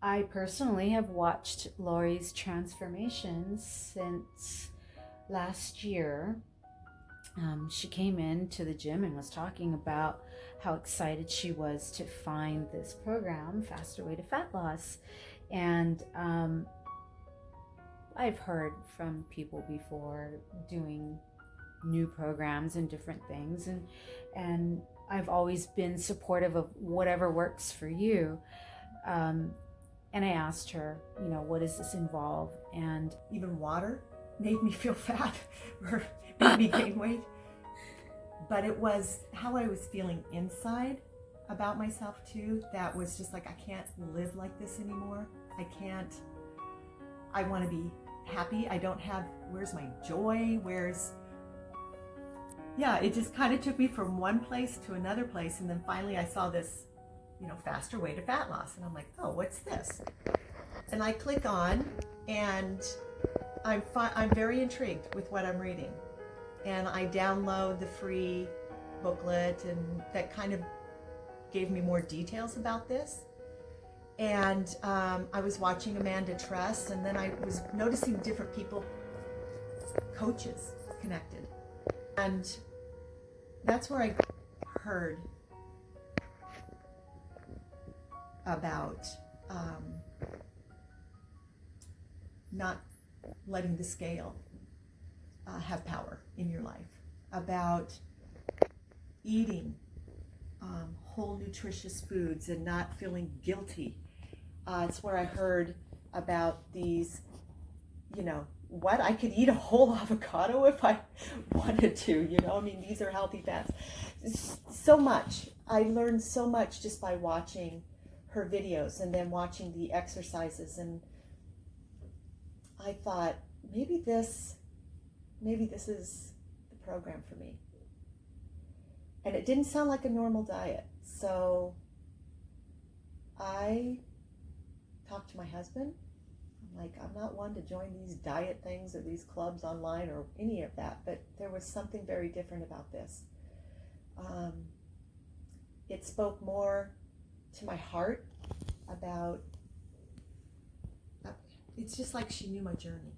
I personally have watched Lori's transformation since last year. She came into the gym and was talking about how excited she was to find this program, Faster Way to Fat Loss. And I've heard from people before doing new programs and different things, and I've always been supportive of whatever works for you. And I asked her, what does this involve? And even water made me feel fat or made me gain weight. But it was how I was feeling inside about myself too. That was just like, I can't live like this anymore. I want to be happy. Where's my joy? It just kind of took me from one place to another place. And then finally I saw this, Faster Way to Fat Loss. And I'm like, oh, what's this? And I click on, and I'm very intrigued with what I'm reading. And I download the free booklet, and that kind of gave me more details about this. And I was watching Amanda Tress, and then I was noticing different people, coaches connected. And that's where I heard about not letting the scale have power in your life, about eating whole nutritious foods and not feeling guilty. It's where I heard about these, I could eat a whole avocado if I wanted to, these are healthy fats. So much. I learned so much just by watching her videos and then watching the exercises. And I thought, maybe this is the program for me. And it didn't sound like a normal diet. So I talked to my husband. I'm like, I'm not one to join these diet things or these clubs online or any of that, but there was something very different about this. It spoke more to my heart about, it's just like she knew my journey.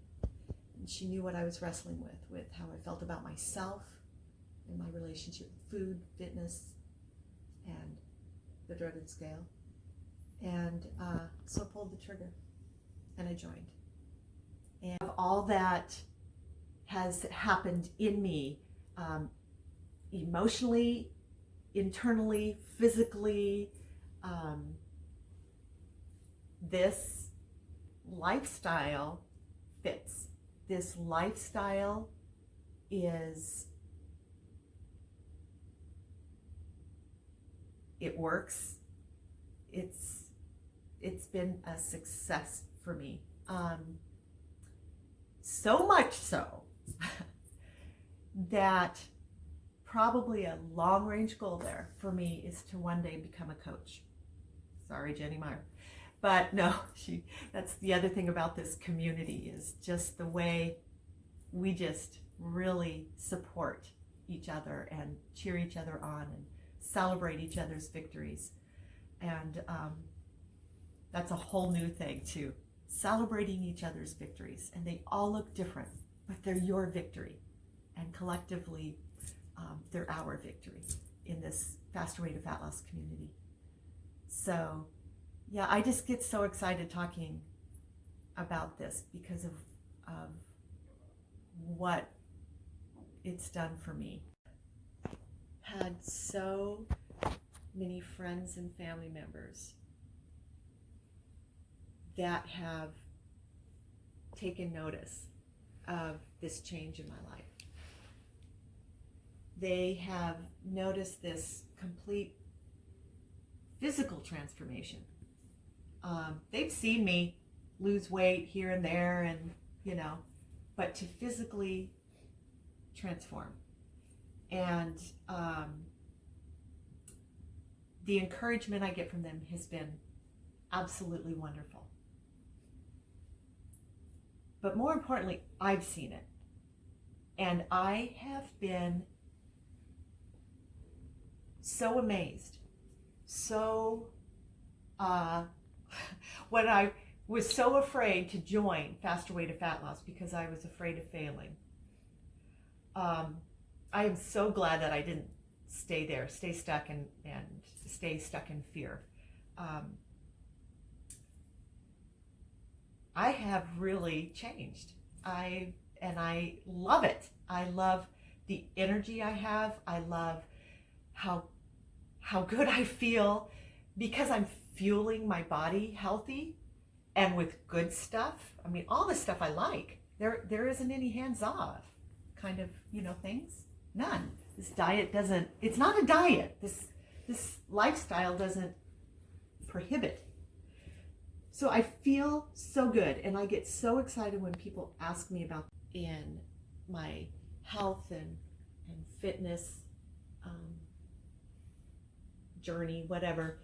And she knew what I was wrestling with how I felt about myself and my relationship with food, fitness, and the dreaded scale. And so I pulled the trigger and I joined. And all that has happened in me, emotionally, internally, physically, this lifestyle fits. This lifestyle it works. It's been a success for me. So much so that probably a long-range goal there for me is to one day become a coach. Sorry, Jenny Meyer. But no, that's the other thing about this community is just the way we just really support each other and cheer each other on and celebrate each other's victories. And that's a whole new thing too, celebrating each other's victories. And they all look different, but they're your victory. And collectively, they're our victory in this Faster Way to Fat Loss community. So yeah, I just get so excited talking about this because of what it's done for me. Had so many friends and family members that have taken notice of this change in my life. They have noticed this complete physical transformation. They've seen me lose weight here and there, and but to physically transform. And the encouragement I get from them has been absolutely wonderful. But more importantly, I've seen it. And I have been so amazed, so when I was so afraid to join Faster Way to Fat Loss because I was afraid of failing. I am so glad that I didn't stay there, stay stuck and stay stuck in fear. I have really changed. I love it. I love the energy I have. I love how good I feel because I'm fueling my body healthy and with good stuff. I mean, all the stuff I like. There isn't any hands off kind of, things. None. This diet doesn't, it's not a diet. This lifestyle doesn't prohibit. So I feel so good, and I get so excited when people ask me about in my health and fitness journey, whatever,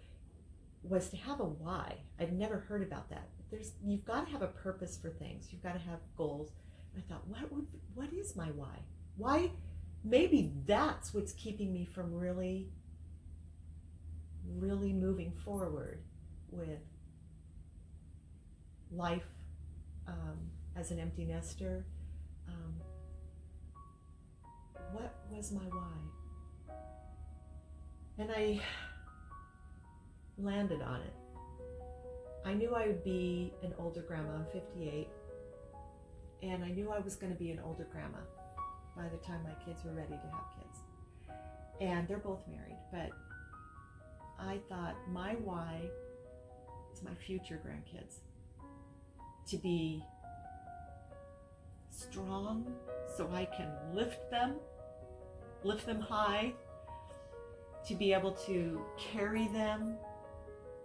was to have a why. I'd never heard about that. You've got to have a purpose for things. You've got to have goals. I thought, what is my why? Why? Maybe that's what's keeping me from really, really moving forward with life as an empty nester. What was my why? And I landed on it. I knew I would be an older grandma. I'm 58. And I knew I was going to be an older grandma by the time my kids were ready to have kids. And they're both married. But I thought my why is my future grandkids. To be strong so I can lift them high, to be able to carry them,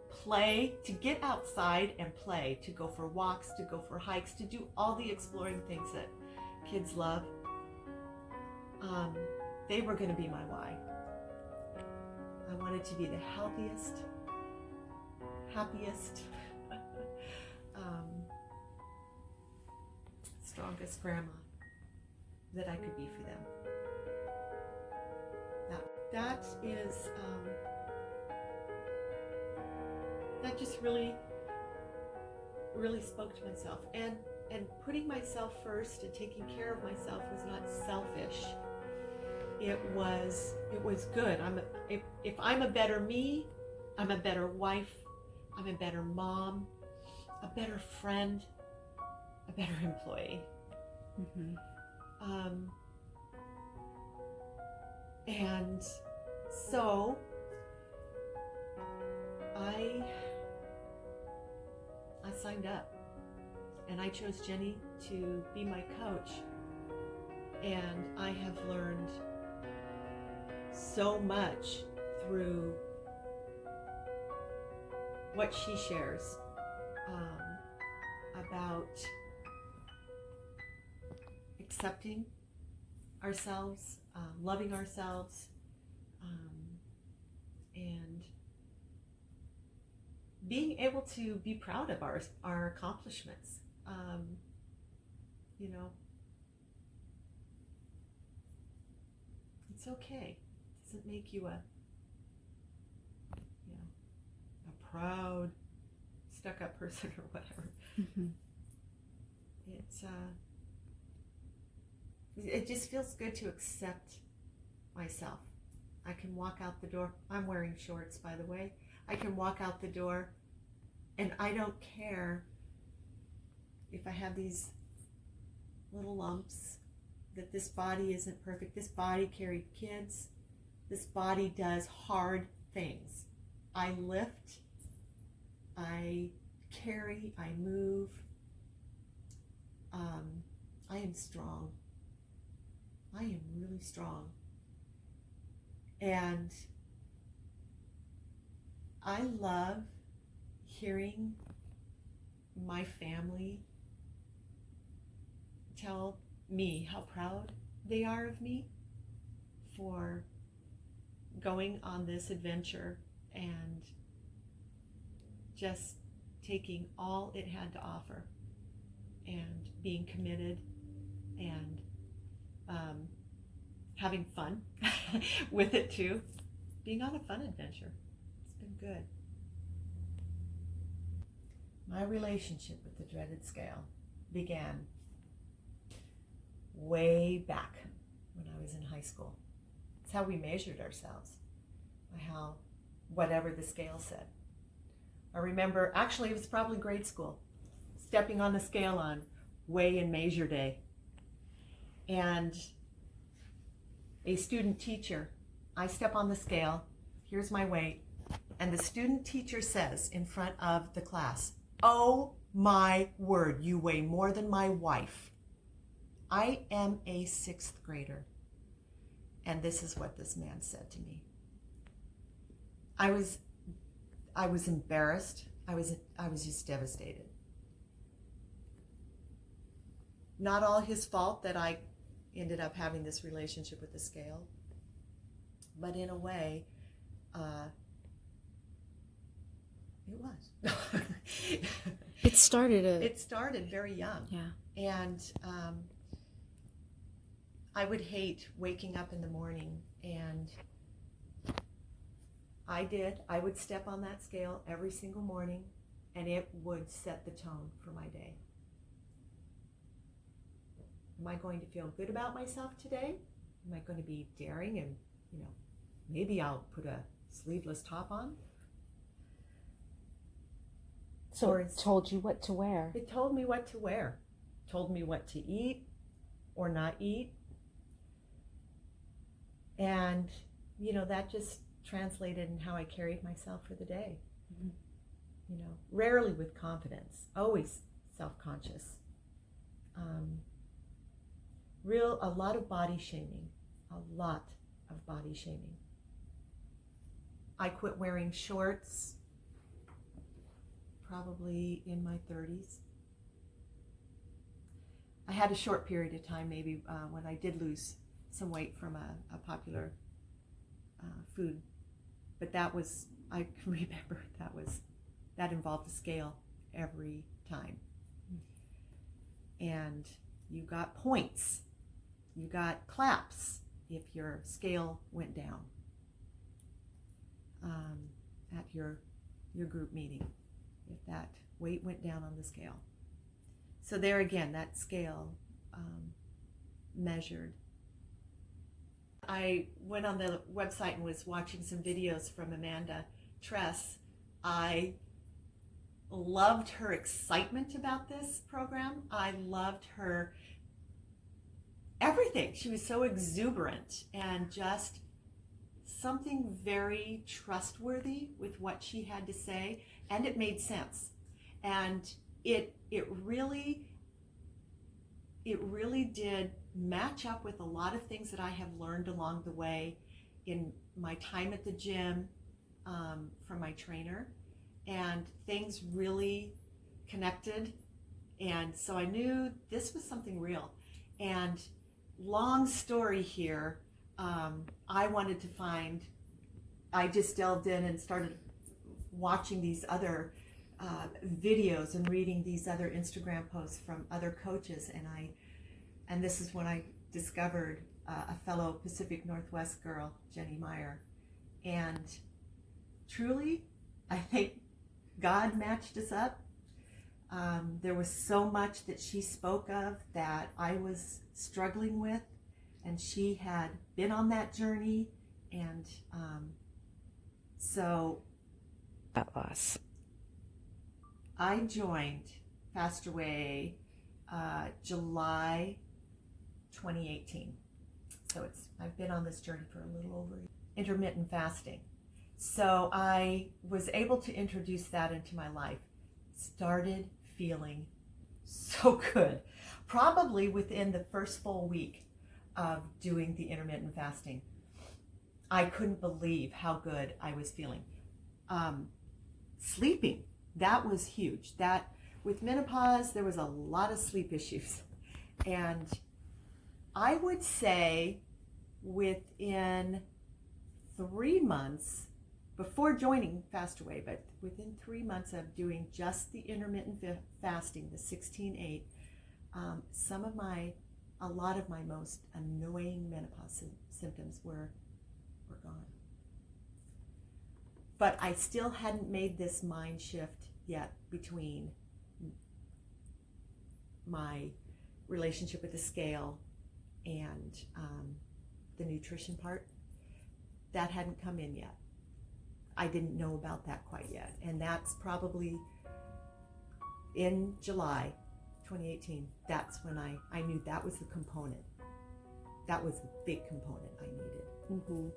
play, to get outside and play, to go for walks, to go for hikes, to do all the exploring things that kids love. They were going to be my why. I wanted to be the healthiest, happiest, strongest grandma that I could be for them. That is, that just really, really spoke to myself. And putting myself first and taking care of myself was not selfish. It was good. If I'm a better me, I'm a better wife, I'm a better mom, a better friend, a better employee. Mm-hmm. And so I signed up, and I chose Jenny to be my coach, and I have learned so much through what she shares about accepting ourselves, loving ourselves, and being able to be proud of our accomplishments. It's okay. It doesn't make you a proud, stuck-up person or whatever. Mm-hmm. It just feels good to accept myself. I can walk out the door. I'm wearing shorts, by the way. I can walk out the door, and I don't care if I have these little lumps, that this body isn't perfect. This body carried kids. This body does hard things. I lift, I carry, I move. I am strong. I am really strong. And I love hearing my family tell me how proud they are of me for going on this adventure and just taking all it had to offer and being committed and having fun with it too. Being on a fun adventure. It's been good. My relationship with the dreaded scale began way back when I was in high school. It's how we measured ourselves, by how whatever the scale said. I remember, actually it was probably grade school, stepping on the scale on weigh and measure day. And a student teacher, I step on the scale, here's my weight, and the student teacher says in front of the class, "Oh my word, you weigh more than my wife." I am a 6th grader. And this is what this man said to me. I was embarrassed. I was just devastated. Not all his fault that I ended up having this relationship with the scale, but in a way, it was. It started It started very young. Yeah. And I would hate waking up in the morning, and I would step on that scale every single morning, and it would set the tone for my day. Am I going to feel good about myself today? Am I going to be daring and, maybe I'll put a sleeveless top on? So it told you what to wear. It told me what to wear, told me what to eat or not eat. And, that just translated in how I carried myself for the day. Mm-hmm. Rarely with confidence, always self-conscious. A lot of body shaming, I quit wearing shorts probably in my 30s. I had a short period of time maybe when I did lose some weight from a popular food, but I can remember that involved a scale every time. And you got points, you got claps if your scale went down at your group meeting, if that weight went down on the scale. So there again, that scale measured. I went on the website and was watching some videos from Amanda Tress. I loved her excitement about this program. I loved her everything. She was so exuberant and just something very trustworthy with what she had to say, and it made sense. And it really did match up with a lot of things that I have learned along the way in my time at the gym from my trainer, and things really connected. And so I knew this was something real. And long story here, I just delved in and started watching these other videos and reading these other Instagram posts from other coaches, and this is when I discovered a fellow Pacific Northwest girl, Jenny Meyer. And truly, I think God matched us up. There was so much that she spoke of that I was struggling with, and she had been on that journey, and so That loss. I joined Faster Way July 2018. So I've been on this journey for a little over intermittent fasting. So I was able to introduce that into my life. Started feeling so good. Probably within the first full week of doing the intermittent fasting, I couldn't believe how good I was feeling. Sleeping, that was huge. That with menopause, there was a lot of sleep issues. And I would say within 3 months, before joining Fastaway, but within 3 months of doing just the intermittent fasting, the 16-8, a lot of my most annoying menopause symptoms were gone. But I still hadn't made this mind shift yet between my relationship with the scale and the nutrition part, that hadn't come in yet. I didn't know about that quite yet. And that's probably in July 2018. That's when I knew that was the component. That was the big component I needed. Mm-hmm.